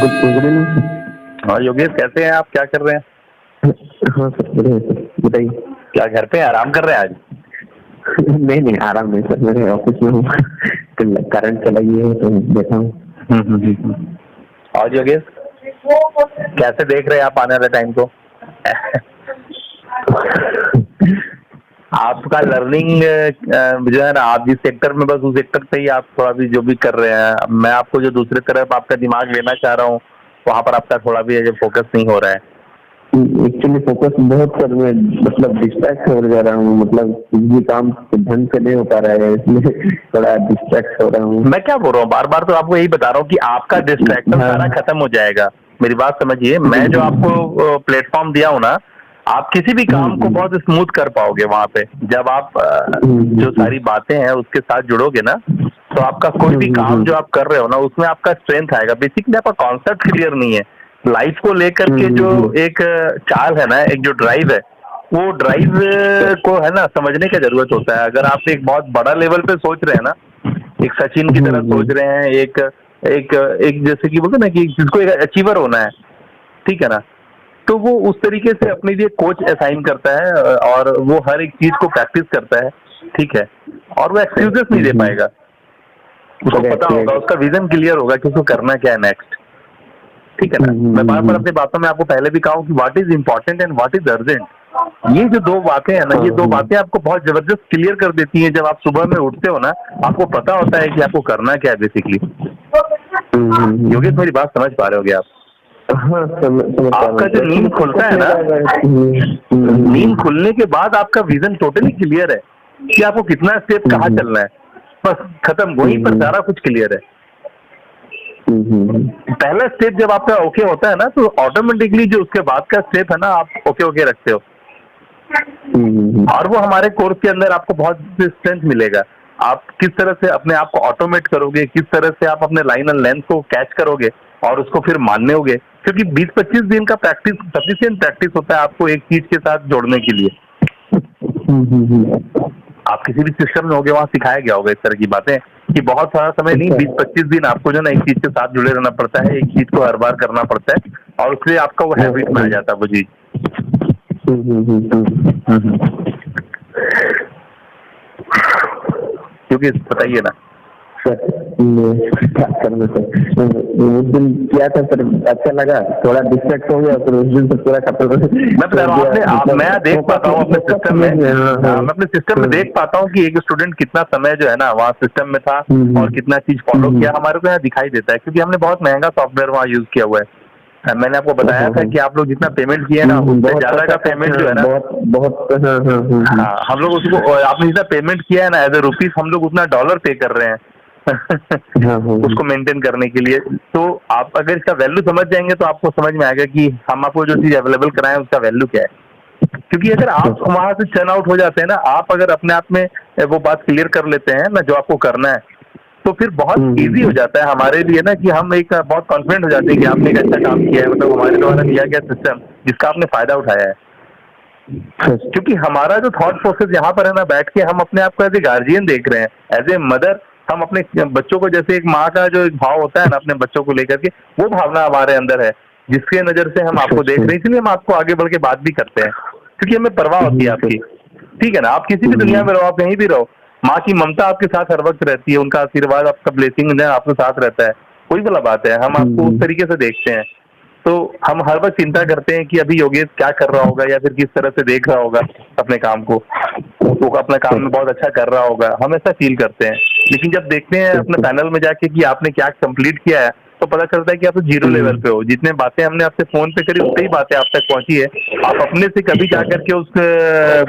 Good evening. हाँ योगेश, कैसे हैं आप? क्या कर रहे हैं? हाँ सर, बढ़िया सर, बताइए। क्या घर पे आराम कर रहे हैं आज? नहीं नहीं, आराम नहीं सर, मेरे ऑफिस में हूँ। करंट चला गया है तो बैठा हूँ। और योगेश, कैसे देख रहे हैं आप आने वाले टाइम को? आपका लर्निंग जो है ना, आप जिस सेक्टर में, बस उस सेक्टर पे ही आप थोड़ा भी जो भी कर रहे हैं, मैं आपको जो दूसरी तरफ आपका दिमाग लेना चाह रहा हूँ, वहाँ पर आपका थोड़ा भी फोकस नहीं हो रहा है। एक्चुअली फोकस बहुत सर, मैं मतलब डिस्ट्रैक्ट हो जा रहा हूँ, मतलब कुछ भी काम ढंग से नहीं हो पा रहा है, इसलिए थोड़ा डिस्ट्रैक्ट हो रहा हूँ। मैं क्या बोल रहा हूँ, बार बार तो आपको यही बता रहा हूँ कि आपका डिस्ट्रैक्शन सारा खत्म हो जाएगा। मेरी बात समझिए, मैं जो आपको प्लेटफॉर्म दिया हूँ ना, आप किसी भी काम को बहुत स्मूथ कर पाओगे वहाँ पे। जब आप जो सारी बातें हैं उसके साथ जुड़ोगे ना, तो आपका कोई भी काम जो आप कर रहे हो ना, उसमें आपका स्ट्रेंथ आएगा। बेसिकली आपका कॉन्सेप्ट क्लियर नहीं है लाइफ को लेकर के, जो एक चाल है ना, एक जो ड्राइव है, वो ड्राइव को है ना समझने की जरूरत होता है। अगर आप एक बहुत बड़ा लेवल पे सोच रहे हैं ना, एक सचिन की तरह सोच रहे हैं, एक एक एक जैसे कि बोलते ना कि जिसको एक अचीवर होना है, ठीक है ना, तो वो उस तरीके से अपने लिए कोच असाइन करता है और वो हर एक चीज को प्रैक्टिस करता है, ठीक है, और वो एक्सक्यूजेस नहीं दे पाएगा। उसको पता होगा, उसका विजन क्लियर होगा कि उसको करना क्या है नेक्स्ट, ठीक है ना। मैं बार बार अपनी बातों में आपको पहले भी कहा हूँ कि what is important and what is urgent. ये जो दो बातें हैं ना, ये दो बातें आपको बहुत जबरदस्त क्लियर कर देती हैं। जब आप सुबह में उठते हो ना, आपको पता होता है कि आपको करना क्या है बेसिकली। योगेश, मेरी बात समझ पा रहे होगे आप? हाँ, आपका जो नींद खुलता है ना, नींद खुलने के बाद आपका विजन टोटली क्लियर है कि आपको कितना स्टेप कहाँ चलना है, बस खत्म, वहीं पर सारा कुछ क्लियर है। पहला स्टेप जब आपका ओके होता है ना, तो ऑटोमेटिकली जो उसके बाद का स्टेप है ना, आप ओके ओके रखते हो, और वो हमारे कोर्स के अंदर आपको बहुत स्ट्रेंथ मिलेगा। आप किस तरह से अपने आप को ऑटोमेट करोगे, किस तरह से आप अपने लाइन एंड लेंथ को कैच करोगे और उसको फिर मानने होगे, क्योंकि 20-25 दिन का प्रैक्टिस सफिशिएंट प्रैक्टिस होता है आपको एक चीज के साथ जोड़ने के लिए। आप किसी भी सिस्टम में होगे, वहाँ सिखाया गया होगा इस तरह की बातें कि बहुत सारा समय नहीं, 20-25 दिन आपको जो ना एक चीज के साथ जुड़े रहना पड़ता है, एक चीज को हर बार करना पड़ता है, और उसके आपका वो हैबिट में आ जाता है वो चीज। क्योंकि बताइए ना क्या करना सर, उस दिन किया था सर, अच्छा लगा, थोड़ा डिस्ट्रैक्ट हो गया, फिर उस दिन से पूरा खत्म। मैं बता रहा हूँ, मैं देख पाता हूँ अपने सिस्टम में, मैं अपने सिस्टम में देख पाता हूँ कि एक स्टूडेंट कितना समय जो है ना वहाँ सिस्टम में था और कितना चीज फॉलो किया, हमारे को यहाँ दिखाई देता है, क्योंकि हमने बहुत महंगा सॉफ्टवेयर वहाँ यूज किया हुआ है। मैंने आपको बताया था कि आप लोग जितना पेमेंट किए ना, उससे ज्यादा का पेमेंट जो है ना, बहुत हाँ, हम लोग उसको, आपने जितना पेमेंट किया है ना एज ए रुपीज, हम लोग उतना डॉलर पे कर रहे हैं उसको मेंटेन करने के लिए। तो आप अगर इसका वैल्यू समझ जाएंगे तो आपको समझ में आएगा कि हम आपको जो चीज अवेलेबल कराएं उसका वैल्यू क्या है। क्योंकि अगर आप वहां से चर्न आउट हो जाते हैं ना, आप अगर अपने आप में वो बात क्लियर कर लेते हैं ना जो आपको करना है, तो फिर बहुत इजी हो जाता है हमारे लिए ना, कि हम एक बहुत कॉन्फिडेंट हो जाते हैं कि आपने एक अच्छा काम किया है, मतलब हमारे द्वारा दिया गया सिस्टम जिसका आपने फायदा उठाया है। क्योंकि हमारा जो थॉट प्रोसेस यहाँ पर है ना, बैठ के हम अपने आप को एज ए गार्जियन देख रहे हैं, एज ए मदर हम अपने बच्चों को, जैसे एक माँ का जो एक भाव होता है ना अपने बच्चों को लेकर के, वो भावना हमारे अंदर है, जिसके नजर से हम आपको देख रहे हैं। इसलिए हम आपको आगे बढ़ के बात भी करते हैं, क्योंकि हमें परवाह होती है आपकी, ठीक है ना। आप किसी भी दुनिया में रहो, आप कहीं भी रहो, माँ की ममता आपके साथ हर वक्त रहती है, उनका आशीर्वाद, आपका ब्लेसिंग आपके साथ रहता है। कोई भला बात है, हम आपको उस तरीके से देखते हैं। तो हम हर वक्त चिंता करते हैं कि अभी योगेश क्या कर रहा होगा, या फिर किस तरह से देख रहा होगा अपने काम को, वो अपने काम में बहुत अच्छा कर रहा होगा, हम ऐसा फील करते हैं। लेकिन जब देखते हैं अपने पैनल में जाके कि आपने क्या कंप्लीट किया है, तो पता चलता है कि आप तो जीरो लेवल पे हो। जितने बातें हमने आपसे फोन पे करी, उतनी बातें आप तक पहुंची है। आप अपने से कभी जा करके उस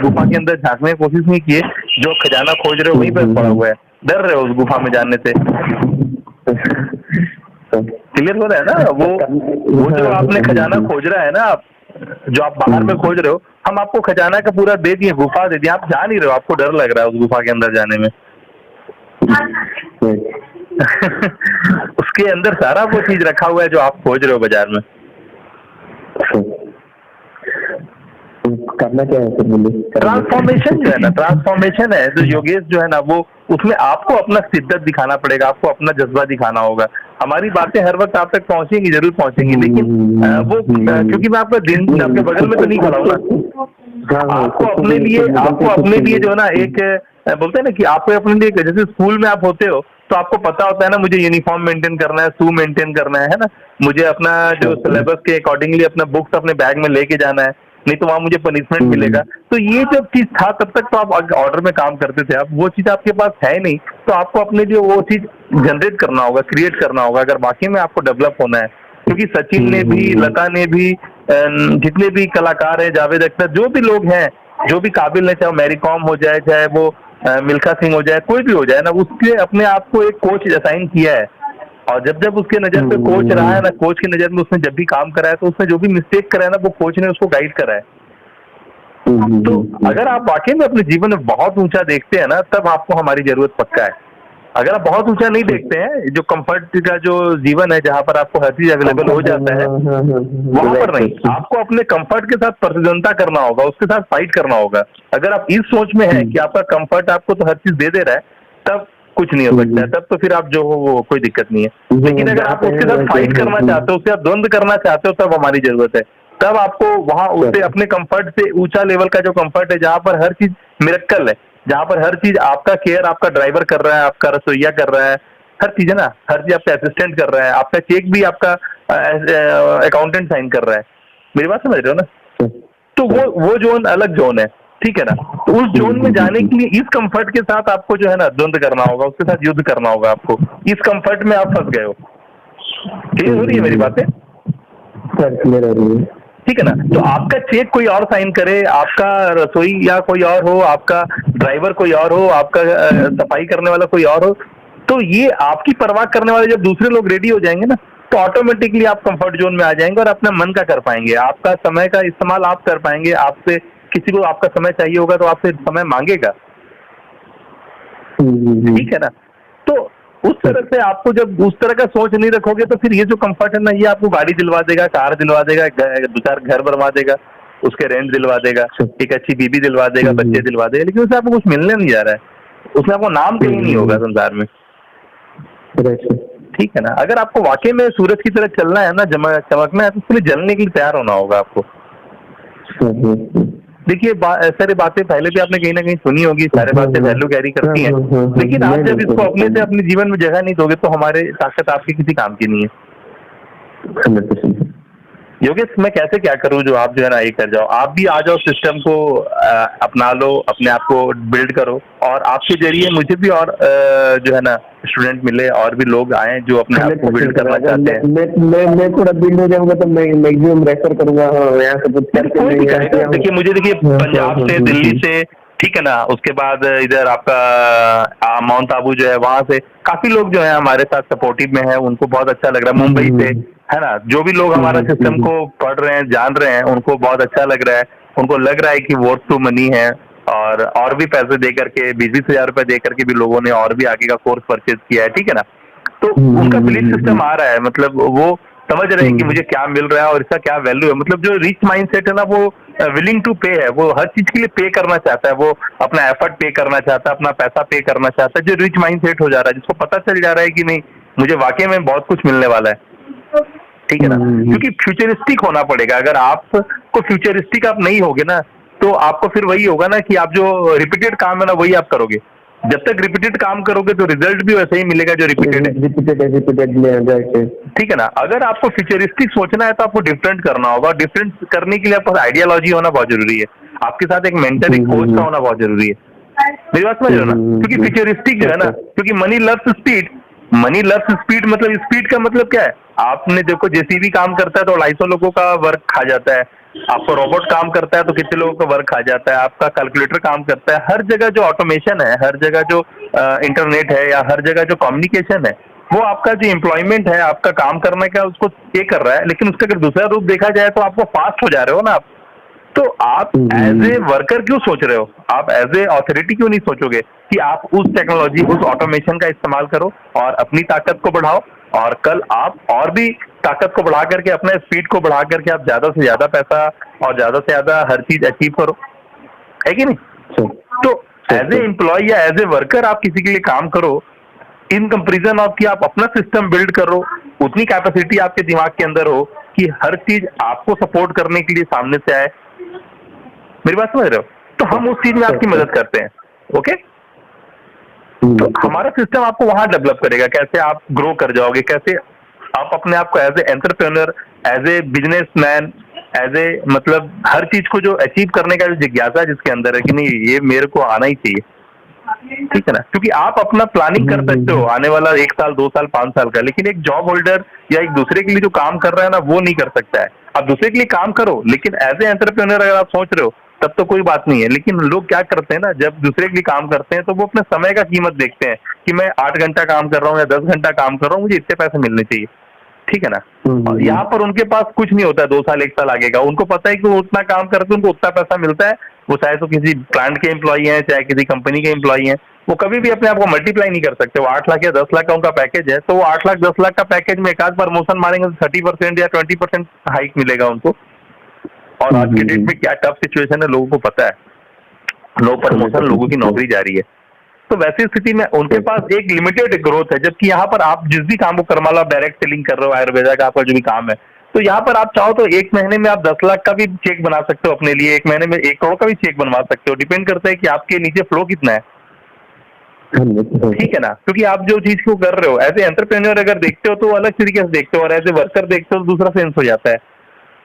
गुफा के अंदर झांकने की कोशिश नहीं किए, जो खजाना खोज रहे हो वहीं पर पड़ा हुआ है, डर रहे हो उस गुफा में जाने से। क्लियर हो रहा है ना? वो जो आपने खजाना खोज रहा है ना, आप जो आप बाहर में खोज रहे हो, हम आपको खजाना का पूरा दे दिए, गुफा दे दिए, आप जा नहीं रहे हो, आपको डर लग रहा है उस गुफा के अंदर जाने में। उसके अंदर सारा वो चीज रखा हुआ है जो आप खोज रहे हो बाजार में। करना क्या है? ट्रांसफॉर्मेशन जो है ना, ट्रांसफॉर्मेशन है। तो योगेश जो है ना, वो उसमें आपको अपना शिद्दत दिखाना पड़ेगा, आपको अपना जज्बा दिखाना होगा। हमारी बातें हर वक्त आप तक पहुंचेंगी, जरूर पहुंचेंगी, लेकिन वो क्योंकि मैं आपका दिन आपके बगल में तो नहीं खड़ा हूँ ना, आपको अपने लिए जो है ना एक बोलते हैं ना कि आपको अपने लिए, जैसे स्कूल में आप होते हो तो आपको पता होता है ना, मुझे यूनिफॉर्म मेंटेन करना है, शू मेंटेन करना है ना, मुझे अपना जो सिलेबस के अकॉर्डिंगली अपना बुक्स अपने बैग में लेके जाना है, नहीं तो वहां मुझे पनिशमेंट मिलेगा। तो ये जब चीज था तब तक तो आप ऑर्डर में काम करते थे, अब वो चीज आपके पास है नहीं, तो आपको अपने लिए वो चीज जनरेट करना होगा, क्रिएट करना होगा, अगर वाकई में आपको डेवलप होना है। क्योंकि सचिन ने भी, लता ने भी, जितने भी कलाकार हैं, जावेद अख्तर, जो भी लोग हैं, जो भी काबिल है, चाहे मैरी कॉम हो जाए, चाहे वो मिल्खा सिंह हो जाए, कोई भी हो जाए ना, उसके अपने आप को एक कोच असाइन किया है, और जब जब उसके नजर पे कोच रहा है ना, कोच की नजर में उसने जब भी काम करा है, तो उसने जो भी मिस्टेक करा है ना, वो कोच ने उसको गाइड करा है। तो अगर आप वाकई में अपने जीवन में बहुत ऊंचा देखते हैं ना, तब आपको हमारी जरूरत पक्का है। अगर आप बहुत ऊंचा नहीं देखते हैं, जो कंफर्ट का जो जीवन है, जहां पर आपको हर चीज अवेलेबल हो जाता है, वहां पर नहीं, आपको अपने कंफर्ट के साथ प्रतिद्वंदता करना होगा, उसके साथ फाइट करना होगा। अगर आप इस सोच में है कि आपका कंफर्ट आपको तो हर चीज दे दे रहा है, तब कुछ नहीं हो सकता है, तब तो फिर आप जो हो वो कोई दिक्कत नहीं है। लेकिन अगर आप उसके साथ फाइट करना चाहते हो, उसके साथ द्वंद्व करना चाहते हो, तब हमारी जरूरत है। तब आपको वहां उससे अपने कंफर्ट से ऊंचा लेवल का जो कंफर्ट है, जहां पर हर चीज मिरेकल है, जहां पर हर चीज आपका केयर आपका ड्राइवर कर रहा है, आपका रसोईया कर रहा है, हर चीज है ना, हर चीज आपका असिस्टेंट कर रहा है, आपका चेक भी आपका अकाउंटेंट साइन कर रहा है। मेरी बात समझ रहे हो ना? तो वो जोन अलग जोन है, ठीक है ना? तो उस जोन में जाने के लिए इस कंफर्ट के साथ आपको जो है ना द्वंद्व करना होगा, उसके साथ युद्ध करना होगा आपको। इस कंफर्ट में आप फंस गए हो। क्लियर हो रही है मेरी बातें? ठीक है ना? तो आपका चेक कोई और साइन करे, आपका रसोई या कोई और हो, आपका ड्राइवर कोई और हो, आपका सफाई करने वाला कोई और हो, तो ये आपकी परवाह करने वाले जब दूसरे लोग रेडी हो जाएंगे ना, तो ऑटोमेटिकली आप कंफर्ट जोन में आ जाएंगे और अपना मन का कर पाएंगे, आपका समय का इस्तेमाल आप कर पाएंगे। आपसे किसी को आपका समय चाहिए होगा तो आपसे समय मांगेगा, ठीक है ना? तो उस तरह से आपको जब उस तरह का सोच नहीं रखोगे, तो फिर ये जो कंफर्ट है ना, ये आपको गाड़ी दिलवा देगा, कार दिलवा देगा, 2-4 घर बनवा देगा, उसके रेंट दिलवा देगा, एक अच्छी बीबी दिलवा देगा, बच्चे दिलवा देगा, लेकिन उससे आपको कुछ मिलने नहीं जा रहा है, उसमें आपको नाम कहीं नहीं होगा संसार में, ठीक है ना? अगर आपको वाकई में सूरज की तरह चलना है ना, चमकना है, तो उसके लिए जलने के लिए तैयार होना होगा आपको। देखिए सारी बातें पहले भी आपने कहीं ना कहीं सुनी होगी, सारे बातें वैल्यू कैरी करती हैं, लेकिन आप जब इसको अपने से अपने जीवन में जगह नहीं दोगे, तो हमारे ताकत आपकी किसी काम की नहीं है। योगेश, मैं कैसे क्या करूं जो आप जो है ना ये कर जाओ, आप भी आ जाओ, सिस्टम को अपना लो, अपने आप को बिल्ड करो, और आपके जरिए मुझे भी और जो है ना स्टूडेंट मिले, और भी लोग आए जो अपने आप को बिल्ड करना चाहते हैं। मैं थोड़ा बिल्ड हो जाऊंगा तो मैं मैक्सिमम रेफर करूंगा यहाँ से कुछ करके। देखिए पंजाब से, दिल्ली से, ठीक है ना, उसके बाद इधर आपका माउंट आबू जो है, वहां से काफी लोग जो है हमारे साथ सपोर्टिव में है, उनको बहुत अच्छा लग रहा है। मुंबई से, है ना, जो भी लोग हमारा सिस्टम को पढ़ रहे हैं, जान रहे हैं, उनको बहुत अच्छा लग रहा है, उनको लग रहा है कि वर्थ टू मनी है, और भी पैसे दे करके 20-20 हजार रुपए दे करके भी लोगों ने और भी आगे का कोर्स परचेज किया है, ठीक है ना? तो उनका बिलीफ सिस्टम आ रहा है, मतलब वो समझ रहे हैं कि मुझे क्या मिल रहा है और इसका क्या वैल्यू है। मतलब जो रिच माइंडसेट है ना, वो विलिंग टू पे है, वो हर चीज के लिए पे करना चाहता है, वो अपना एफर्ट पे करना चाहता है, अपना पैसा पे करना चाहता है। जो रिच माइंडसेट हो जा रहा है, जिसको पता चल जा रहा है कि नहीं, मुझे वाकई में बहुत कुछ मिलने वाला है, ठीक है ना? क्योंकि फ्यूचरिस्टिक होना पड़ेगा। अगर आपको फ्यूचरिस्टिक आप नहीं होगे ना, तो आपको फिर वही होगा ना कि आप जो रिपीटेड काम है ना, वही आप करोगे। जब तक रिपीटेड काम करोगे तो रिजल्ट भी वैसे ही मिलेगा जो रिपीटेड है, ठीक है ना? अगर आपको फ्यूचरिस्टिक सोचना है तो आपको डिफरेंट करना होगा। डिफरेंट करने के लिए आपको आइडियोलॉजी होना बहुत जरूरी है, आपके साथ एक मेंटर, एक कोच का होना बहुत जरूरी है। मेरी बात समझ रहे हो ना? क्योंकि फ्यूचरिस्टिक जो है ना, क्योंकि money loves speed, money loves speed, मतलब स्पीड का मतलब क्या है? आपने देखो जेसीबी काम करता है तो 250 लोगों का वर्क खा जाता है, आपको रोबोट काम करता है तो कितने लोगों का वर्क खा जाता है, आपका कैलकुलेटर काम करता है। हर जगह जो ऑटोमेशन है, हर जगह जो इंटरनेट है, या हर जगह जो कम्युनिकेशन है, वो आपका जो एम्प्लॉयमेंट है, आपका काम करने का, उसको पे कर रहा है। लेकिन उसका अगर दूसरा रूप देखा जाए तो आपको फास्ट हो जा रहे हो ना आप, तो आप एज ए वर्कर क्यों सोच रहे हो? आप एज ए ऑथोरिटी क्यों नहीं सोचोगे कि आप उस टेक्नोलॉजी, उस ऑटोमेशन का इस्तेमाल करो और अपनी ताकत को बढ़ाओ, और कल आप और भी ताकत को बढ़ा करके, अपने स्पीड को बढ़ा करके आप ज्यादा से ज्यादा पैसा और ज्यादा से ज्यादा हर चीज अचीव करो, है कि नहीं? तो एज ए एम्प्लॉय या एज ए वर्कर आप किसी के लिए काम करो, इन कंपेरिजन ऑफ कि आप अपना सिस्टम बिल्ड करो, उतनी कैपेसिटी आपके दिमाग के अंदर हो कि हर चीज आपको सपोर्ट करने के लिए सामने से आए। मेरी बात समझ रहे हो? तो हम उस चीज में आपकी मदद करते हैं। ओके, तो हमारा सिस्टम आपको वहां डेवलप करेगा, कैसे आप ग्रो कर जाओगे, कैसे आप अपने आप को as a entrepreneur, as a businessman, as a मतलब हर चीज को जो अचीव करने का जो जिज्ञासा है जिसके अंदर है कि नहीं ये मेरे को आना ही चाहिए, ठीक है ना? क्योंकि आप अपना प्लानिंग कर सकते हो आने वाला 1 साल 2 साल 5 साल का, लेकिन एक जॉब होल्डर या एक दूसरे के लिए जो काम कर रहा है ना वो नहीं कर सकता है। आप दूसरे के लिए काम करो, लेकिन एज ए एंटरप्रेन्योर अगर आप सोच रहे हो तब तो कोई बात नहीं है। लेकिन लोग क्या करते हैं ना, जब दूसरे के लिए काम करते हैं तो वो अपने समय का कीमत देखते हैं कि मैं 8 घंटा काम कर रहा हूँ या 10 घंटा काम कर रहा हूँ, मुझे इतने पैसे मिलने चाहिए, ठीक है ना? और यहाँ पर उनके पास कुछ नहीं होता है 2 साल 1 साल आगे का। उनको पता है कि वो उतना काम करते हैं उनको उतना पैसा मिलता है। वो चाहे तो किसी प्लांट के एम्प्लॉई हैं, चाहे किसी कंपनी के एम्प्लॉई हैं, वो कभी भी अपने आप को मल्टीप्लाई नहीं कर सकते। वो 8 लाख या 10 लाख का उनका पैकेज है, तो वो 8 लाख 10 लाख का पैकेज में एक आध प्रमोशन मारेंगे तो 30% या 20% हाइक मिलेगा उनको। और आज के डेट में क्या टफ सिचुएशन है लोगों को पता है, नो प्रमोशन, लोगों की नौकरी जा रही है। तो वैसी स्थिति में उनके पास एक लिमिटेड ग्रोथ है, जबकि यहाँ पर आप जिस भी काम को कर मान लो, आप डायरेक्ट सेलिंग कर रहे हो, आयुर्वेदा का आपका जो भी काम है, तो यहाँ पर आप चाहो तो 1 महीने में आप 10 लाख का भी चेक बना सकते हो अपने लिए, 1 महीने में 1 करोड़ का भी चेक बनवा सकते हो। डिपेंड करता है कि आपके नीचे फ्लो कितना है, ठीक है ना? क्योंकि आप जो चीज को कर रहे हो एज ए एंटरप्रेन्योर अगर देखते हो तो अलग तरीके से देखते हो, और एज ए वर्कर देखते हो तो दूसरा सेंस हो जाता है,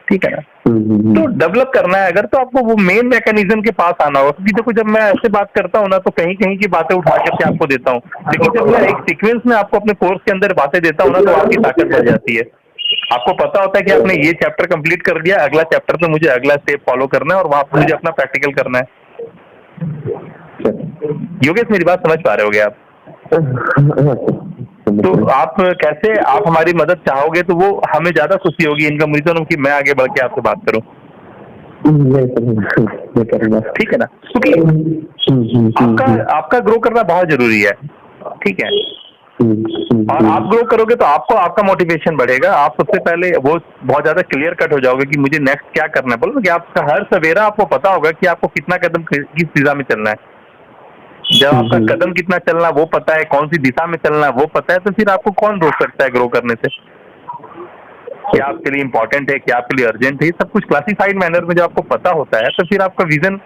ठीक है ना? तो डेवलप करना है अगर, तो आपको वो मेन मैकेनिज्म के पास आना होगा। क्योंकि देखो जब मैं ऐसे बात करता हूँ ना तो कहीं कहीं की बातें उठा करके आपको देता हूँ, लेकिन जब मैं एक सीक्वेंस में आपको अपने कोर्स के अंदर बातें देता हूँ ना तो आपकी ताकत बढ़ जाती है। आपको पता होता है कि आपने ये चैप्टर कंप्लीट कर दिया, अगला चैप्टर पे मुझे अगला स्टेप फॉलो करना है और वहां पर मुझे अपना प्रैक्टिकल करना है। योगेश मेरी बात समझ पा रहे होगे आप? तो आप कैसे आप हमारी मदद चाहोगे तो वो हमें ज्यादा खुशी होगी, इनकम रीजन कि मैं आगे बढ़ के आपसे बात करूं, ठीक है ना? क्योंकि आपका ग्रो करना बहुत जरूरी है, ठीक है? और आप ग्रो करोगे तो आपको आपका मोटिवेशन बढ़ेगा। आप सबसे पहले वो बहुत ज्यादा क्लियर कट हो जाओगे कि मुझे नेक्स्ट क्या करना है। बोलो कि आपका हर सवेरा आपको पता होगा कि आपको कितना कदम किस दिशा में चलना है। जब आपका कदम कितना चलना वो पता है, कौन सी दिशा में चलना है वो पता है, तो फिर आपको कौन रोक सकता है ग्रो करने से? क्या आपके लिए इंपॉर्टेंट है, क्या आपके लिए अर्जेंट है, ये सब कुछ क्लासिफाइड मैनर में जब आपको पता होता है तो फिर आपका विजन,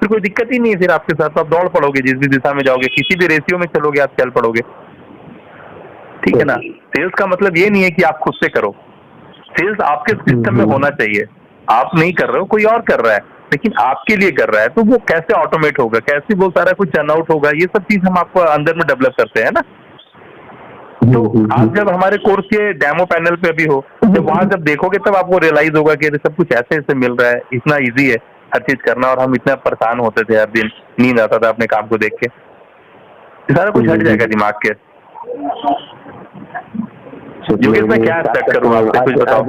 फिर कोई दिक्कत ही नहीं है। फिर आपके साथ तो आप दौड़ पड़ोगे, जिस भी दिशा में जाओगे, किसी भी रेशियो में चलोगे आप चल पड़ोगे, ठीक है ना? सेल्स का मतलब ये नहीं है कि आप खुद से करो, सेल्स आपके सिस्टम में होना चाहिए। आप नहीं कर रहे हो, कोई और कर रहा है, लेकिन आपके लिए कर रहा है, तो वो कैसे ऑटोमेट होगा, कैसे वो सारा कुछ टर्न आउट होगा, ये सब चीज हम आपको अंदर में डेवलप करते हैं ना। तो आप जब हमारे कोर्स के डेमो पैनल पे भी हो, जब वहां जब देखोगे तब आपको रियलाइज होगा कि सब कुछ ऐसे ऐसे मिल रहा है, इतना इजी है हर चीज करना, और हम इतना परेशान होते थे, हर दिन नींद आता था अपने काम को देख के। सारा कुछ हट जाएगा दिमाग के। योगेश मैं क्या स्टार्ट करूँ, आपसे कुछ बताओ।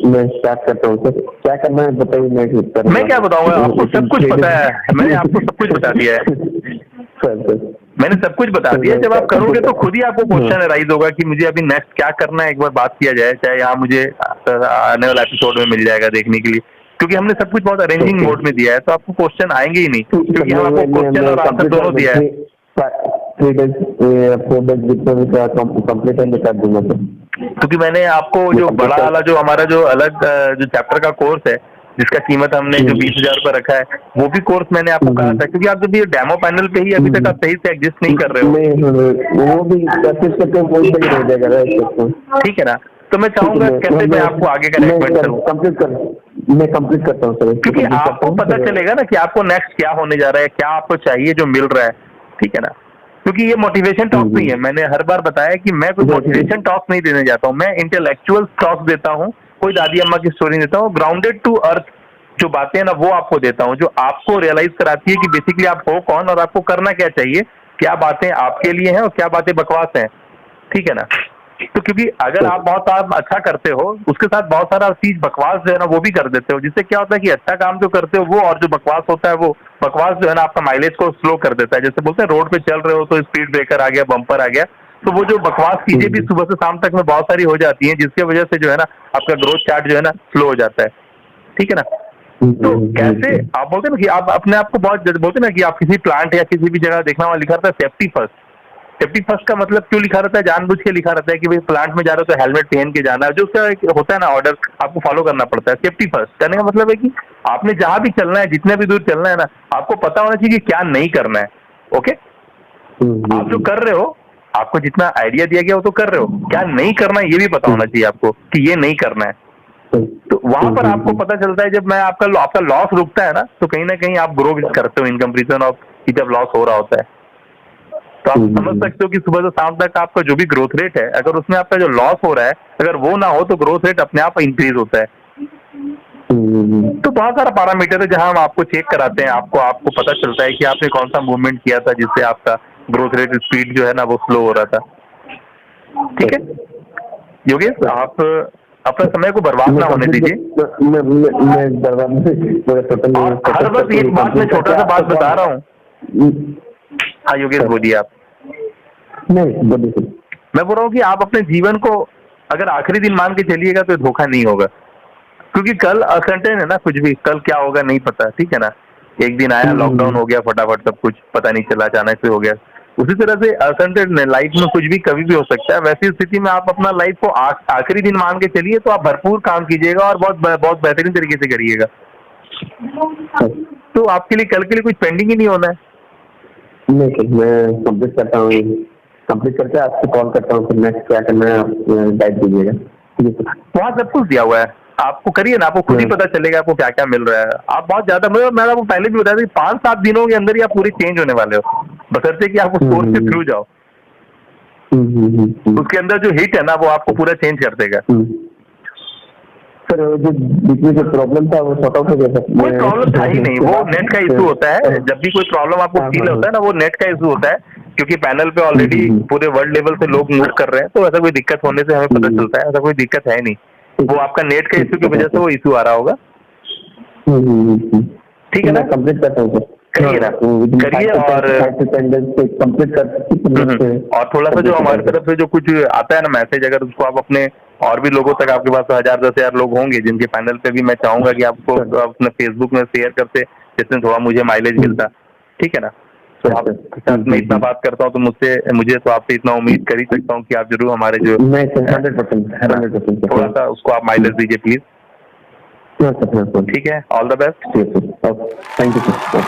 मैं स्टार्ट करता हूँ सर, क्या करना है बताइए। मैं क्या बताऊंगा, आपको सब कुछ पता है, मैंने आपको सब कुछ बता दिया है, मैंने सब कुछ बता दिया। जब आप करोगे तो खुद ही आपको क्वेश्चन राइज होगा कि मुझे अभी नेक्स्ट क्या करना है। एक बार बात किया जाए, चाहे यहाँ मुझे आने वाला एपिसोड में मिल जाएगा देखने के लिए, क्योंकि हमने सब कुछ बहुत अरेंजिंग मोड में दिया है, तो आपको क्वेश्चन आएंगे ही नहीं, क्योंकि हम आपको क्वेश्चन और आंसर दोनों दिया है। 3 days 4 days कंप्लीट कर दूंगा सर, क्योंकि मैंने आपको जो बड़ा वाला जो हमारा जो अलग जो चैप्टर का कोर्स है, जिसका कीमत हमने जो 20,000 रुपये रखा है, वो भी कोर्स मैंने आपको कहा था, क्योंकि आप जब ये डेमो पैनल पे ही अभी तक आप सही से एग्जिस्ट नहीं कर रहे हो, वो भी ठीक है ना? तो मैं चाहूंगा कैसे मैं आपको आगे का रेकमेंड करूँ, मैं कंप्लीट करता हूँ सर, क्योंकि आपको पता चलेगा ना कि आपको नेक्स्ट क्या होने जा रहा है, क्या आपको चाहिए जो मिल रहा है, ठीक है ना? क्योंकि ये मोटिवेशन टॉक नहीं है, मैंने हर बार बताया कि मैं कोई मोटिवेशन टॉक नहीं देने जाता हूँ, मैं इंटेलेक्चुअल टॉक देता हूँ, कोई दादी अम्मा की स्टोरी देता हूँ, ग्राउंडेड टू अर्थ जो बातें हैं ना वो आपको देता हूँ, जो आपको रियलाइज कराती है कि बेसिकली आप हो कौन और आपको करना क्या चाहिए, क्या बातें आपके लिए हैं और क्या बातें बकवास हैं, ठीक है ना? तो क्योंकि अगर आप बहुत अच्छा करते हो, उसके साथ बहुत सारा चीज बकवास जो है ना वो भी कर देते हो, जिससे क्या होता है कि अच्छा काम जो करते हो वो, और जो बकवास होता है वो बकवास जो है ना आपका माइलेज को स्लो कर देता है। जैसे बोलते हैं रोड पे चल रहे हो तो स्पीड ब्रेकर आ गया, बम्पर आ गया, तो वो जो बकवास चीजें भी सुबह से शाम तक में बहुत सारी हो जाती हैं, जिसकी वजह से जो है ना आपका ग्रोथ चार्ट जो है ना स्लो हो जाता है, ठीक है ना? तो कैसे आप बोलते हैं ना कि आप अपने आप को बहुत बोलते हैं ना कि आप किसी प्लांट या किसी भी जगह देखना वहां लिखा रहता है सेफ्टी फर्स्ट। सेफ्टी फर्स्ट का मतलब क्यों लिखा रहता है? जानबूझ के लिखा रहता है कि भाई प्लांट में जा रहे हो तो हेलमेट पहन के जाना है, जो उसका एक होता है ना ऑर्डर, आपको फॉलो करना पड़ता है। सेफ्टी फर्स्ट करने का मतलब है कि आपने जहां भी चलना है, जितने भी दूर चलना है ना, आपको पता होना चाहिए कि क्या नहीं करना है। ओके, आप जो कर रहे हो, आपको जितना आइडिया दिया गया वो तो कर रहे हो, क्या नहीं करना है ये भी पता होना चाहिए आपको कि ये नहीं करना है। तो वहां पर आपको पता चलता है, जब मैं आपका लॉस रुकता है ना, तो कहीं ना कहीं आप ग्रो करते हो इन कंपेरिजन ऑफ कि जब लॉस हो रहा होता है। तो आप समझ सकते हो कि सुबह से शाम तक आपका जो भी ग्रोथ रेट है, अगर उसमें आपका जो लॉस हो रहा है अगर वो ना हो तो ग्रोथ रेट अपने आप इंक्रीज होता है। तो बहुत सारा पैरामीटर है जहां हम आपको चेक कराते हैं, आपको पता चलता है कि आपने कौन सा मूवमेंट किया था जिससे आपका ग्रोथ रेट स्पीड जो है ना वो स्लो हो रहा था। ठीक है योगेश, आप अपने समय को बर्बाद ना होने दीजिए। हर बस एक बात मैं छोटा सा बात बता रहा हूँ। हाँ योगेश बोलिए आप। नहीं बोलिए। मैं बोल रहा हूँ कि आप अपने जीवन को अगर आखिरी दिन मान के चलिएगा तो धोखा नहीं होगा, क्योंकि कल असर्टेन है ना, कुछ भी कल क्या होगा नहीं पता। ठीक है ना, एक दिन आया लॉकडाउन हो गया फटाफट सब कुछ पता नहीं चला, अचानक से हो गया। उसी तरह से असर्टेन लाइफ में कुछ भी कभी भी हो सकता है। वैसी स्थिति में आप अपना लाइफ को आखिरी दिन मान के चलिए तो आप भरपूर काम कीजिएगा और बहुत बेहतरीन तरीके से करिएगा। तो आपके लिए कल के लिए कुछ पेंडिंग ही नहीं होना है। नहीं, मैं कंप्लीट करता हूँ, कंप्लीट करके आपको कॉल करता हूँ, फिर नेक्स्ट क्या करना है आप गाइड दीजिएगा। वहाँ सब कुछ दिया हुआ है, आपको करिए ना, आपको खुद ही पता चलेगा आपको क्या क्या मिल रहा है। आप बहुत ज्यादा, मैं आपको पहले भी बताया था 5-7 दिनों के अंदर ही आप पूरी चेंज होने वाले हो, बशर्ते कि आप उस कोर्स के थ्रू जाओ। उसके अंदर जो हिट है ना वो आपको पूरा चेंज कर देगा। सर जो बीच में जो प्रॉब्लम था वो सॉर्ट आउट हो गया? कोई प्रॉब्लम था ही नहीं, वो नेट का इशू होता है। जब भी कोई प्रॉब्लम आपको फील होता है ना, वो नेट का इशू होता है, क्योंकि पैनल पे ऑलरेडी पूरे वर्ल्ड लेवल से लोग मूव कर रहे हैं। तो ऐसा कोई दिक्कत होने से हमें पता चलता है, ऐसा कोई दिक्कत है नहीं। वो आपका नेट का इशू की वजह से वो इशू आ रहा होगा। ठीक है ना, कंप्लीट करता हूँ सर। करिए ना, करिए। और थोड़ा सा जो हमारी तरफ से जो कुछ आता है ना मैसेज, अगर उसको आप अपने और भी लोगों तक, आपके पास 1000-10,000 लोग होंगे जिनके पैनल पे भी, मैं चाहूंगा कि आपको अपने फेसबुक में शेयर करते, जिसमें थोड़ा मुझे माइलेज मिलता। ठीक है ना, तो आप मैं इतना बात करता हूँ तो मुझे तो आपसे इतना उम्मीद कर ही सकता हूँ कि आप जरूर हमारे जो 100% थोड़ा सा उसको आप माइलेज दीजिए प्लीज। ठीक है, all the best. Thank you sir.